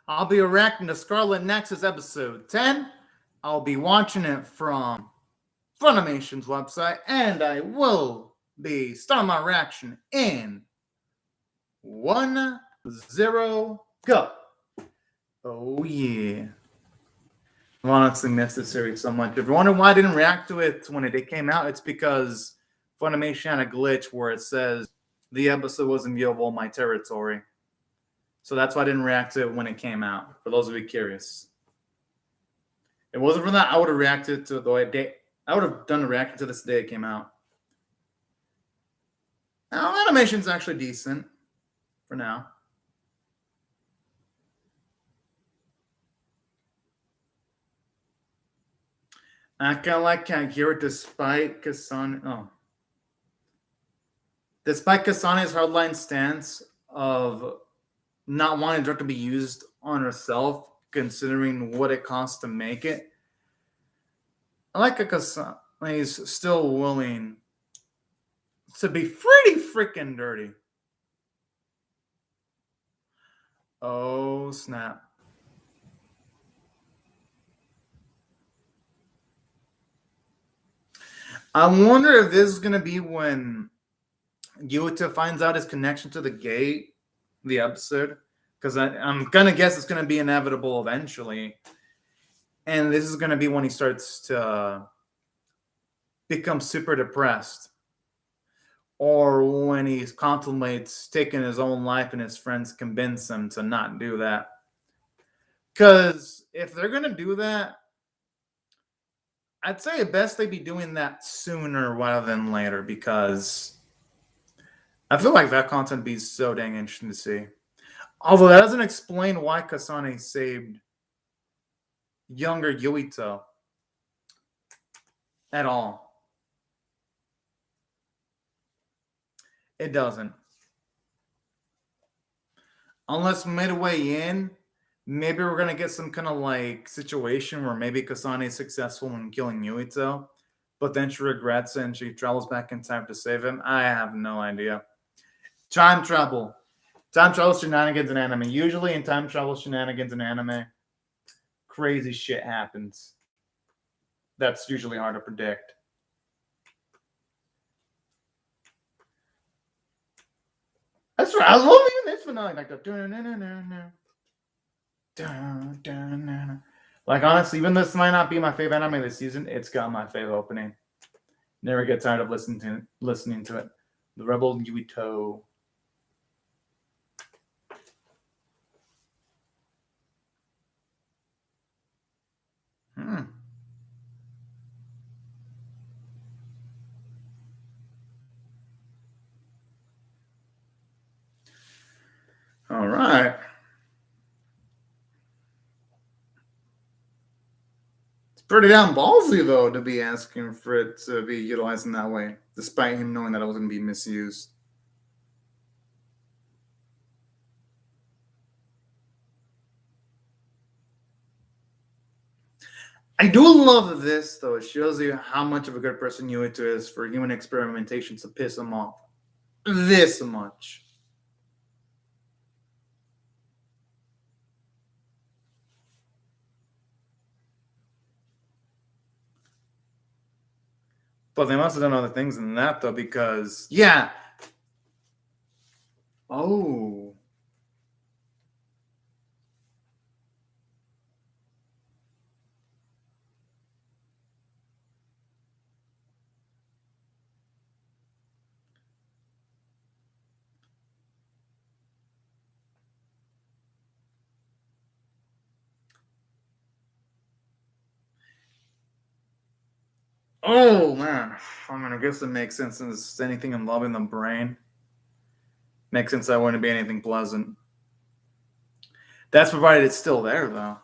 I'll be reacting to Scarlet Nexus episode 10. I'll be watching it from Funimation's website, and I will be starting my reaction in 1, 0, go. Oh, yeah. I honestly missed this series so much. If you're wondering why I didn't react to it when it came out, it's because Funimation had a glitch where it says the episode wasn't viewable in my territory. So that's why I didn't react to it when it came out, for those of you curious. If it wasn't for that, I would have reacted to the day. I would have done a reaction to this day it came out. Now, animation's actually decent for now. I kind of like Kageru despite Kasane. Despite Kasane's hardline stance of not wanting drug to be used on herself, considering what it costs to make it. I like Kasane is still willing to be pretty freaking dirty. Oh, snap. I wonder if this is going to be when Yuta finds out his connection to the gate, the episode, because I'm going to guess it's going to be inevitable eventually. And this is going to be when he starts to become super depressed. Or when he contemplates taking his own life and his friends convince him to not do that. Because if they're going to do that, I'd say at best they'd be doing that sooner rather than later, because I feel like that content would be so dang interesting to see. Although that doesn't explain why Kasane saved younger Yuito at all. It doesn't. Unless midway in, maybe we're going to get some kind of like situation where maybe Kasane is successful in killing Yuito, but then she regrets it and she travels back in time to save him. I have no idea. Time travel. Time travel shenanigans in anime. Usually in time travel shenanigans in anime, crazy shit happens. That's usually hard to predict. That's right. I was loving this finale. Like the like, honestly, even this might not be my favorite anime this season, it's got my favorite opening. Never get tired of listening to it. The Rebel Yuito. All right. It's pretty damn ballsy, though, to be asking for it to be utilized in that way, despite him knowing that it was going to be misused. I do love this, though. It shows you how much of a good person Yuito is for human experimentation to piss him off this much. But they must have done other things than that, though, because, yeah. Oh. Oh, man. I mean, I guess it makes sense since anything involving the brain makes sense that wouldn't be anything pleasant. That's provided it's still there, though.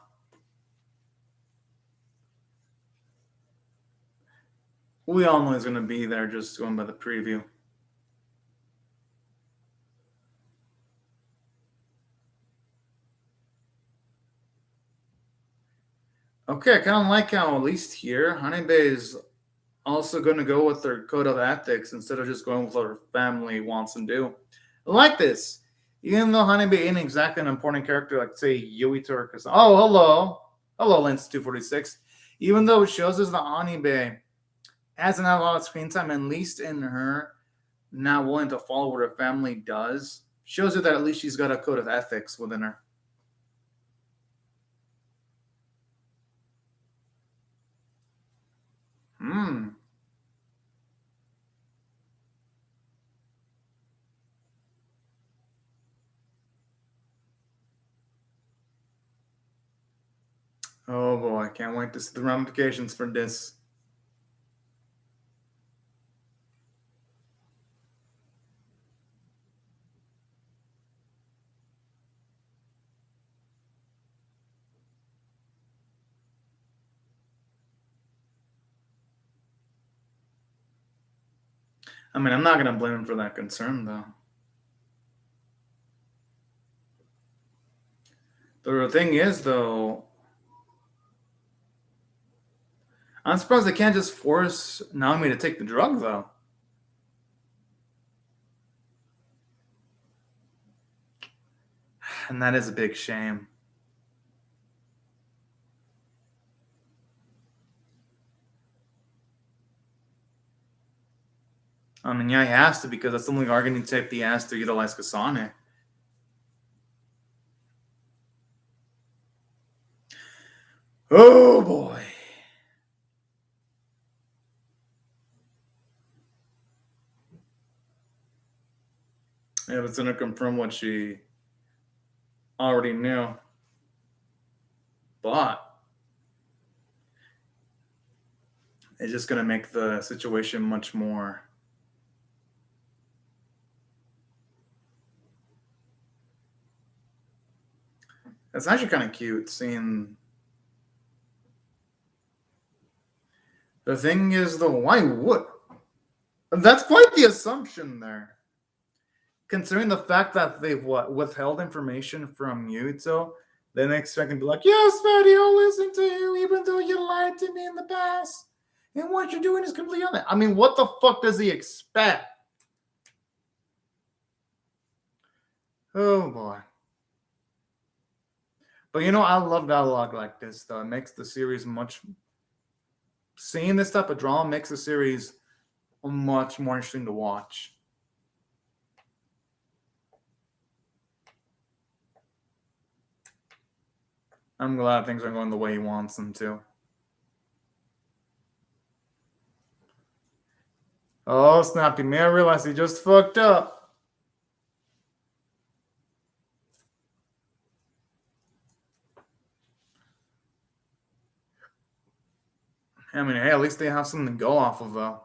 We all know it's going to be there just going by the preview. Okay, I kind of like how, at least here, Honeybae is also going to go with their code of ethics instead of just going with what her family wants to do. I like this. Even though Hanibe ain't exactly an important character, like say Yuito or Kasane. Oh, hello, Lens 246. Even though it shows us that Hanibe hasn't had a lot of screen time, at least in her not willing to follow what her family does, shows you that at least she's got a code of ethics within her. Oh boy, can't wait to see the ramifications for this. I mean, I'm not going to blame him for that concern, though. The thing is, though, I'm surprised they can't just force Naomi to take the drug, though. And that is a big shame. I mean, yeah, he has to, because that's the only argument type he has to utilize Kasane. Oh boy. Yeah, it's gonna confirm what she already knew. But it's just gonna make the situation much more. It's actually kind of cute seeing. The thing is, though, why would? That's quite the assumption there. Considering the fact that they've withheld information from Yuto, then they expect him to be like, yes, Maddie, I'll listen to you, even though you lied to me in the past. And what you're doing is completely on that. I mean, what the fuck does he expect? Oh boy. But you know, I love dialogue like this, though. It makes the series much. Seeing this type of drama makes the series much more interesting to watch. I'm glad things are going the way he wants them to. Oh, Snappy, man, I realized he just fucked up. I mean, hey, at least they have something to go off of, though.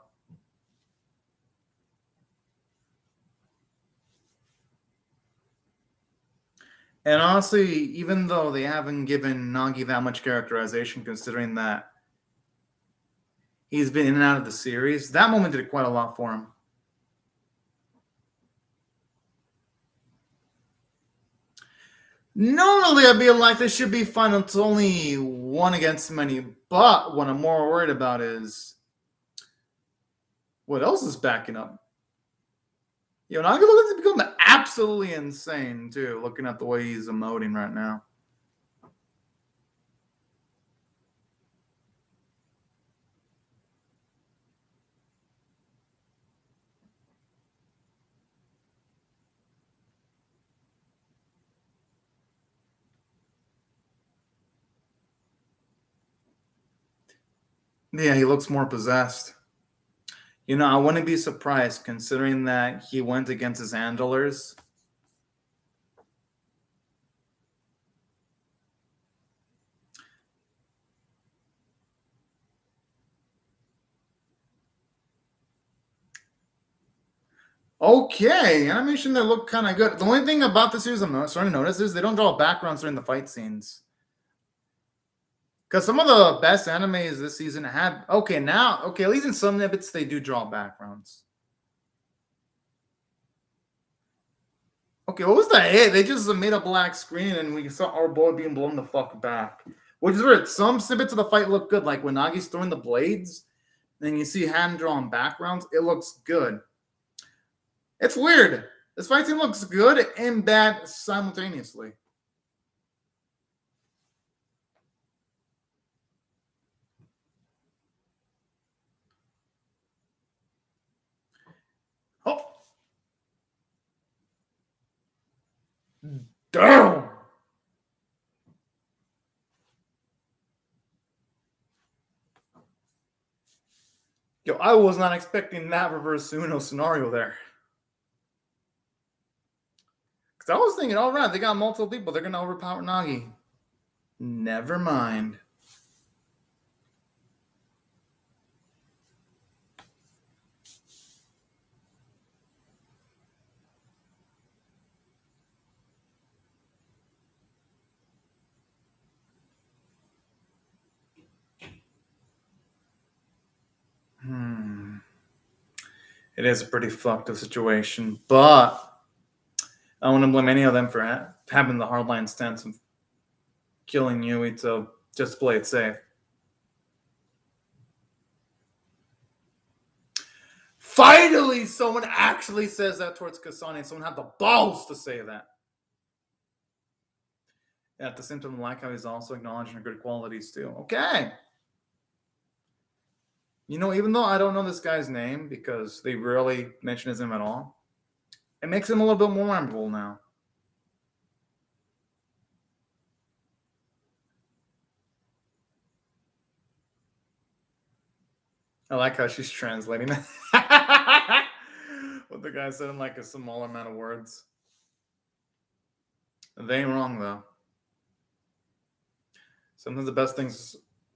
And honestly, even though they haven't given Nagi that much characterization, considering that he's been in and out of the series, that moment did quite a lot for him. Normally, I'd be like, this should be fun. It's only one against many. But what I'm more worried about is what else is backing up. You know, Nagi looks to become absolutely insane, too, looking at the way he's emoting right now. Yeah, he looks more possessed. You know, I wouldn't be surprised considering that he went against his handlers. Okay, animation that look kind of good. The only thing about the series I'm starting to notice is they don't draw backgrounds during the fight scenes. Because some of the best animes this season had. Okay, at least in some snippets they do draw backgrounds. Okay, what was that hit? They just made a black screen and we saw our boy being blown the fuck back. Which is weird. Some snippets of the fight look good, like when Nagi's throwing the blades and you see hand drawn backgrounds, it looks good. It's weird. This fight scene looks good and bad simultaneously. Oh. Damn. Yo, I was not expecting that reverse Uno scenario there. Because I was thinking, all right, they got multiple people. They're going to overpower Nagi. Never mind. It is a pretty fucked up situation, but I don't want to blame any of them for having the hardline stance of killing Yui, so just play it safe. Finally, someone actually says that towards Kasane. Someone had the balls to say that. At the same time, I like how he's also acknowledging her good qualities too. Okay. You know, even though I don't know this guy's name because they rarely mention his name at all, it makes him a little bit more memorable now. I like how she's translating it. What the guy said in like a small amount of words. They ain't wrong though. Sometimes the best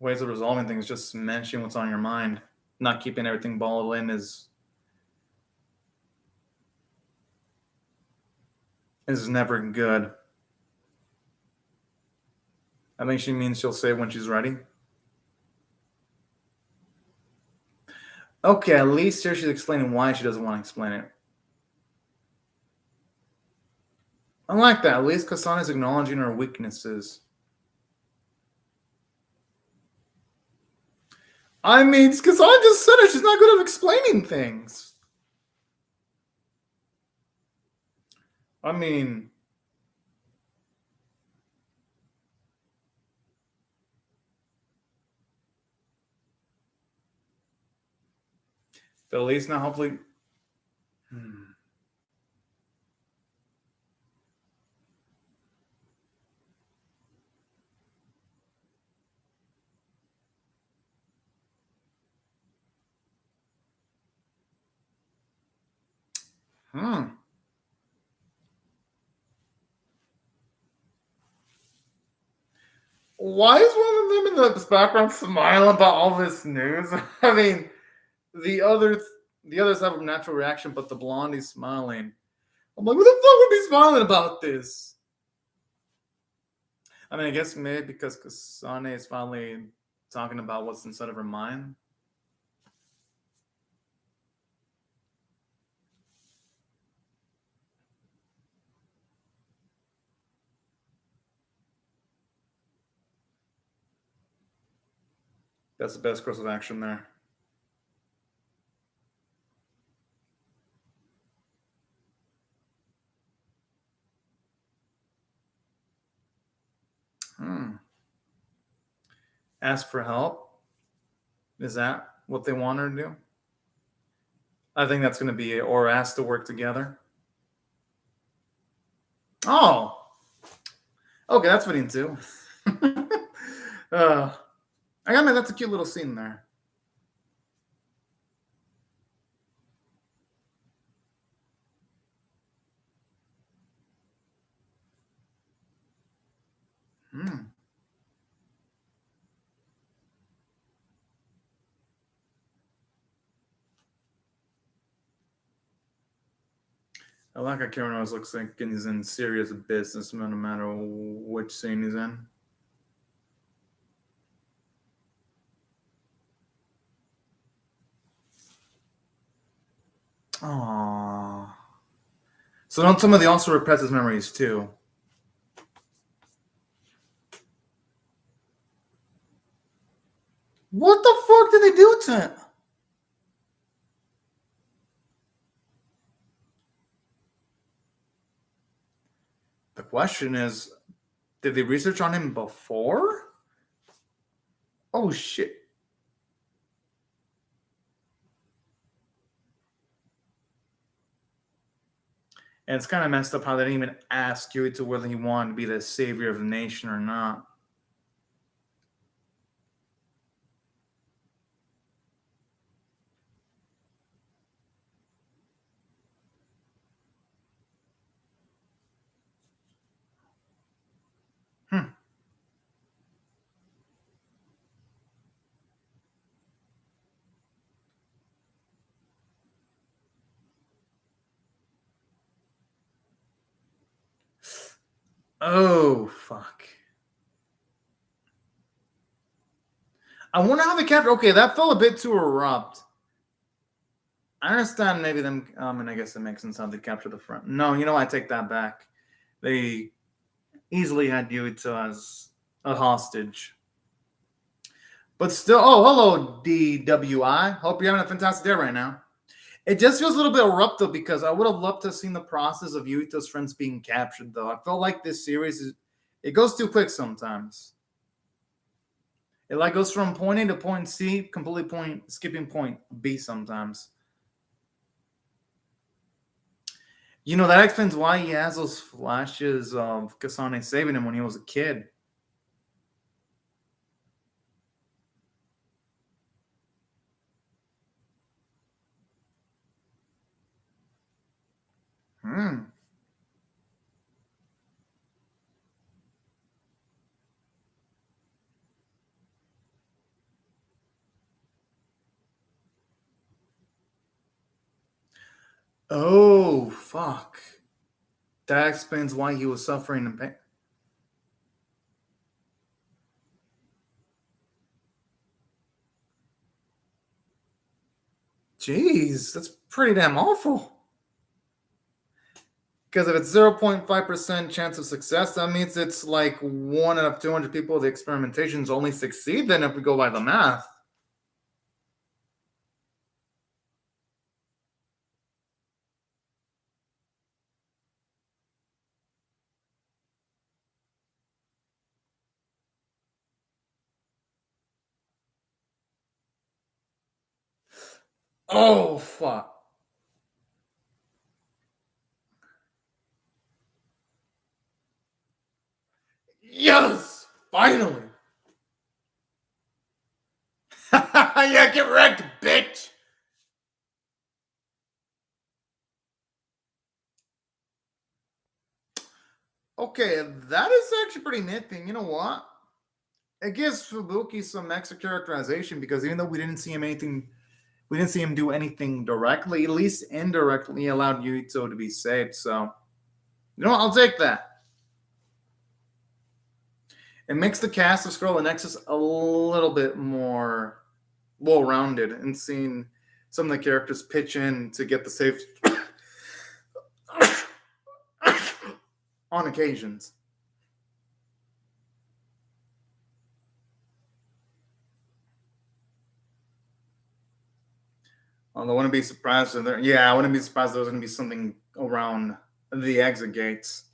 ways of resolving things is just mentioning what's on your mind. Not keeping everything balled in is never good. I think she means she'll say it when she's ready. Okay, at least here she's explaining why she doesn't want to explain it. I like that. At least Kasane is acknowledging her weaknesses. I mean, Kasane just said it. She's not good at explaining things. I mean, but at least now, hopefully. Why is one of them in the background smiling about all this news? I mean, the others have a natural reaction, but the blondie's smiling. I'm like, what the fuck would be smiling about this? I mean, I guess maybe because Kasane is finally talking about what's inside of her mind. That's the best course of action there. Ask for help. Is that what they want her to do? I think that's going to be it. Or ask to work together. Oh. Okay, that's fitting too. I mean, that's a cute little scene there. I like how Karen always looks like he's in serious business no matter which scene he's in. Aww. So don't somebody also repress his memories too? What the fuck did they do to him? question is, did they research on him before? Oh shit. And it's kind of messed up how they didn't even ask Yuito whether he wanted to be the savior of the nation or not. Oh, fuck. I wonder how they captured. Okay, that felt a bit too abrupt. I understand maybe them. And I guess it makes sense how they capture the front. No, you know what? I take that back. They easily had Yuito as a hostage. But still, oh, hello, DWI. Hope you're having a fantastic day right now. It just feels a little bit abrupt, though, because I would have loved to have seen the process of Yuito's friends being captured, though. I felt like this series, it goes too quick sometimes. It like goes from point A to point C, completely skipping point B sometimes. You know, that explains why he has those flashes of Kasane saving him when he was a kid. Oh, fuck. That explains why he was suffering in pain. Jeez, that's pretty damn awful. Because if it's 0.5% chance of success, that means it's like 1 out of 200 people, the experimentations only succeed, then if we go by the math. Oh, fuck. Yes! Finally! Yeah, get wrecked, bitch! Okay, that is actually pretty nifty. You know what? It gives Fubuki some extra characterization because even though we didn't see him do anything directly, at least indirectly allowed Yuito to be saved. So, you know what? I'll take that. It makes the cast of Scarlet Nexus a little bit more well-rounded and seeing some of the characters pitch in to get the save on occasions. Although I wouldn't be surprised if I wouldn't be surprised if there was going to be something around the exit gates.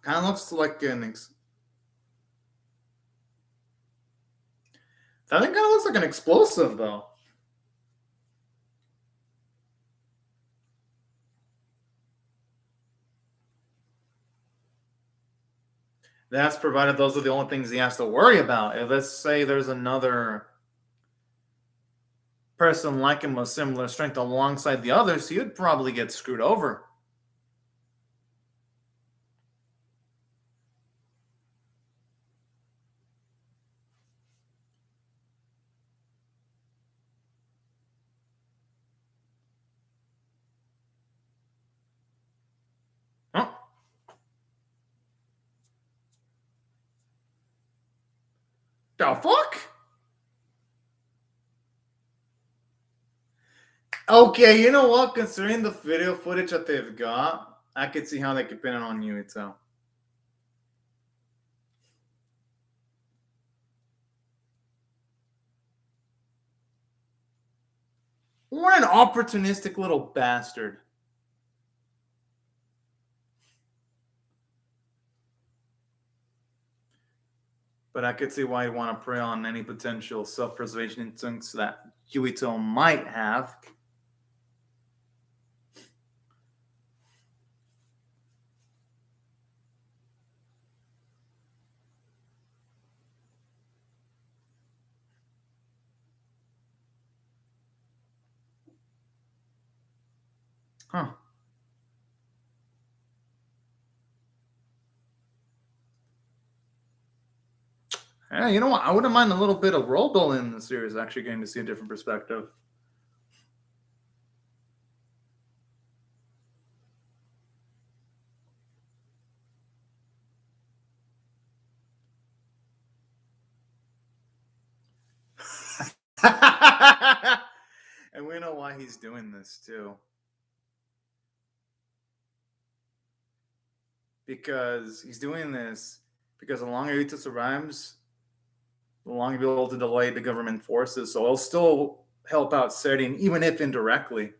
Kind of looks like an. That thing kind of looks like an explosive, though. That's provided those are the only things he has to worry about. If let's say there's another person like him with similar strength alongside the others, he would probably get screwed over. Huh? The fuck? Okay, you know what? Considering the video footage that they've got, I could see how they could pin it on Yuito. What an opportunistic little bastard. But I could see why you'd want to prey on any potential self-preservation instincts that Yuito might have. Huh. Yeah, you know what? I wouldn't mind a little bit of world building in the series, actually getting to see a different perspective. And we know why he's doing this too. Because he's doing this because the longer Yuta survives, the longer he'll be able to delay the government forces. So he'll still help out Serdin, even if indirectly.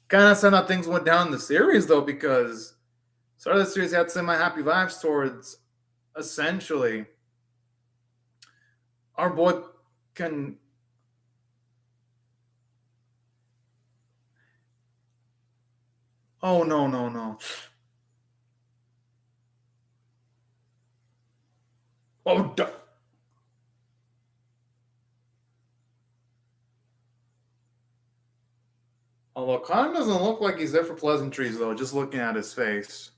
Kind of sad how things went down in the series, though, because start of the series had semi-happy vibes towards essentially our boy can. Oh no no no! Oh. Although Khan doesn't look like he's there for pleasantries, though. Just looking at his face.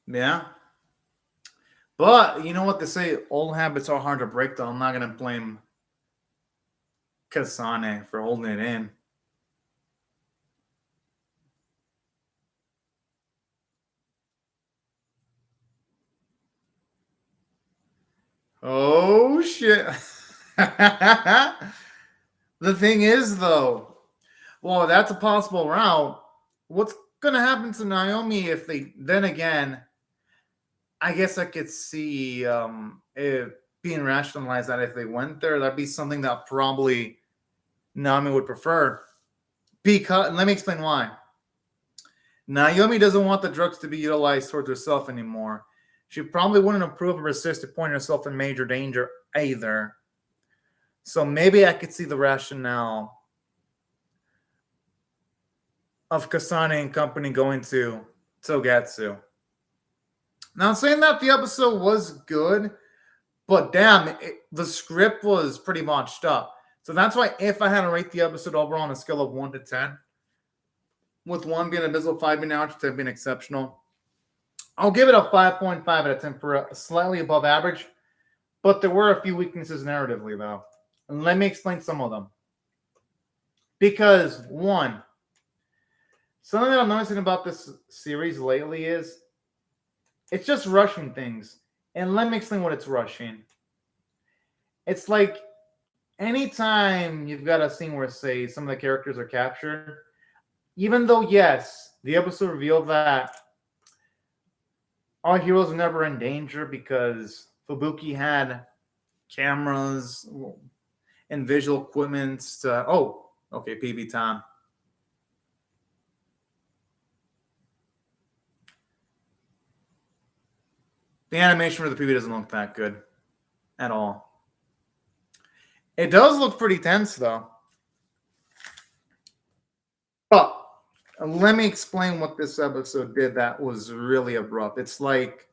Yeah. But you know what they say, old habits are hard to break, though. I'm not going to blame Kasane for holding it in. Oh, shit. The thing is, though, well, that's a possible route. What's going to happen to Naomi if they, then again, I guess I could see it being rationalized that if they went there, that'd be something that probably Naomi would prefer. Because, let me explain why. Naomi doesn't want the drugs to be utilized towards herself anymore. She probably wouldn't approve or resist to point herself in major danger either. So maybe I could see the rationale of Kasane and company going to Togetsu. Now, saying that the episode was good, but damn, the script was pretty botched up. So that's why if I had to rate the episode overall on a scale of 1 to 10, with 1 being abysmal, 5 being average, 10 being exceptional, I'll give it a 5.5 out of 10 for a slightly above average. But there were a few weaknesses narratively, though. And let me explain some of them. Because, one, something that I'm noticing about this series lately is it's just rushing things. And let me explain what it's rushing. It's like anytime you've got a scene where, say, some of the characters are captured, even though, yes, the episode revealed that our heroes are never in danger because Fubuki had cameras and visual equipment to, oh, okay, PV time. The animation for the PV doesn't look that good at all. It does look pretty tense, though. But let me explain what this episode did that was really abrupt. It's like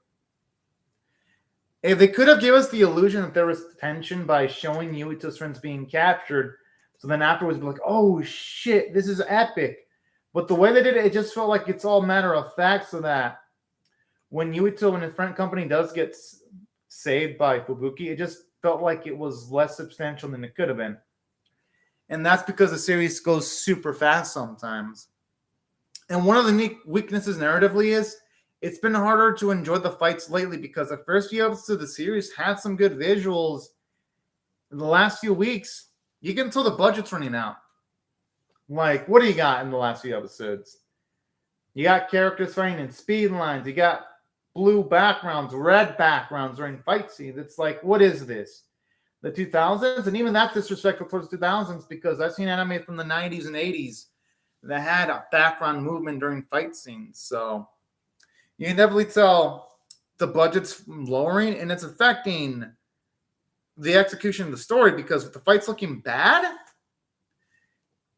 if they could have given us the illusion that there was tension by showing Yuito's friends being captured, so then afterwards be like, oh shit, this is epic. But the way they did it, it just felt like it's all matter of fact, so that when Yuito and his friend company does get saved by Fubuki, it just felt like it was less substantial than it could have been. And that's because the series goes super fast sometimes. And one of the weaknesses narratively is it's been harder to enjoy the fights lately because the first few episodes of the series had some good visuals. In the last few weeks, you can tell the budget's running out. Like, what do you got in the last few episodes? You got characters fighting in speed lines. You got blue backgrounds, red backgrounds during fight scenes. It's like, what is this? The 2000s? And even that's disrespectful towards the 2000s because I've seen anime from the 90s and 80s that had a background movement during fight scenes. So you can definitely tell the budget's lowering and it's affecting the execution of the story because if the fight's looking bad,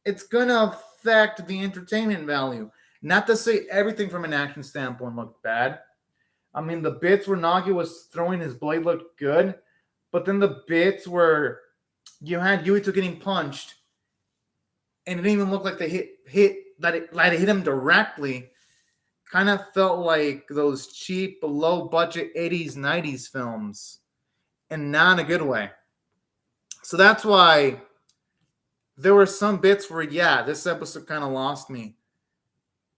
it's going to affect the entertainment value. Not to say everything from an action standpoint looked bad. I mean, the bits where Nagi was throwing his blade looked good, but then the bits where you had Yuito getting punched and it didn't even look like they hit him directly, kind of felt like those cheap, low-budget 80s, 90s films, and not in a good way. So that's why there were some bits where, yeah, this episode kind of lost me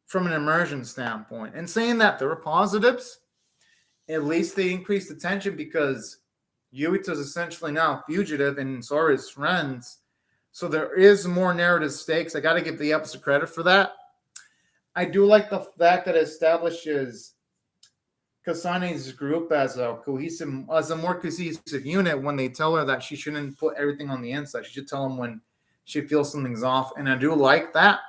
from an immersion standpoint. And saying that, there were positives. At least they increased the tension because Yuito's essentially now a fugitive and so are his friends. So there is more narrative stakes. I got to give the episode credit for that. I do like the fact that it establishes Kasane's group as a more cohesive unit when they tell her that she shouldn't put everything on the inside. She should tell them when she feels something's off. And I do like that.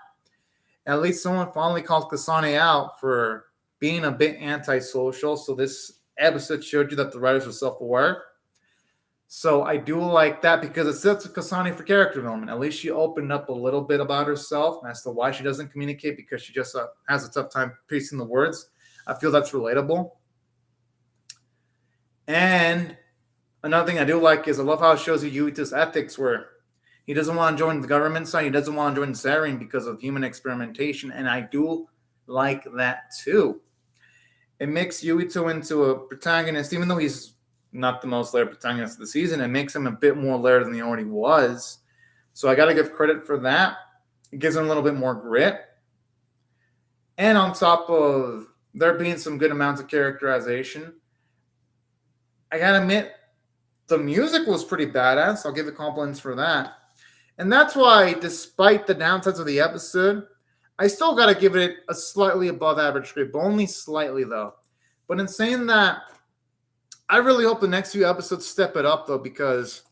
At least someone finally called Kasane out for being a bit antisocial. So this episode showed you that the writers were self-aware. So I do like that because it sets Kasane for character development. At least she opened up a little bit about herself as to why she doesn't communicate because she just has a tough time piecing the words. I feel that's relatable. And another thing I do like is I love how it shows you Yuito's ethics where he doesn't want to join the government side. He doesn't want to join Sarin because of human experimentation. And I do like that too. It makes Yuito into a protagonist, even though he's not the most layered protagonist of the season. It makes him a bit more layered than he already was. So I got to give credit for that. It gives him a little bit more grit. And on top of there being some good amounts of characterization, I got to admit, the music was pretty badass. I'll give it compliments for that. And that's why, despite the downsides of the episode, I still got to give it a slightly above average grade, but only slightly, though. But in saying that, I really hope the next few episodes step it up, though, because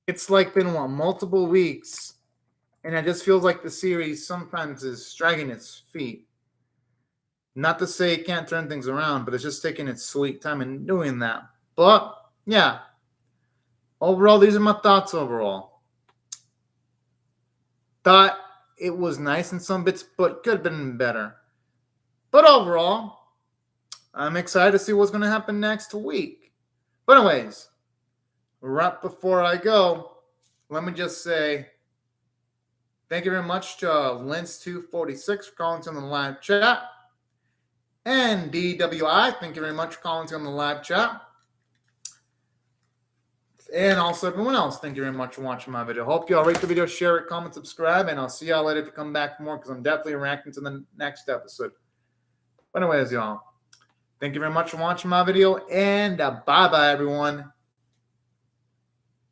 it's like been, multiple weeks, and it just feels like the series sometimes is dragging its feet. Not to say it can't turn things around, but it's just taking its sweet time in doing that. But, yeah. Overall, these are my thoughts overall. Thought it was nice in some bits, but could have been better. But overall, I'm excited to see what's going to happen next week. But anyways, right before I go, let me just say thank you very much to Lens246 for calling on the live chat. And DWI, thank you very much for calling on the live chat. And also everyone else, thank you very much for watching my video. Hope you all rate the video, share it, comment, subscribe, and I'll see y'all later to come back for more because I'm definitely reacting to the next episode. But anyways, y'all, thank you very much for watching my video, and bye-bye, everyone.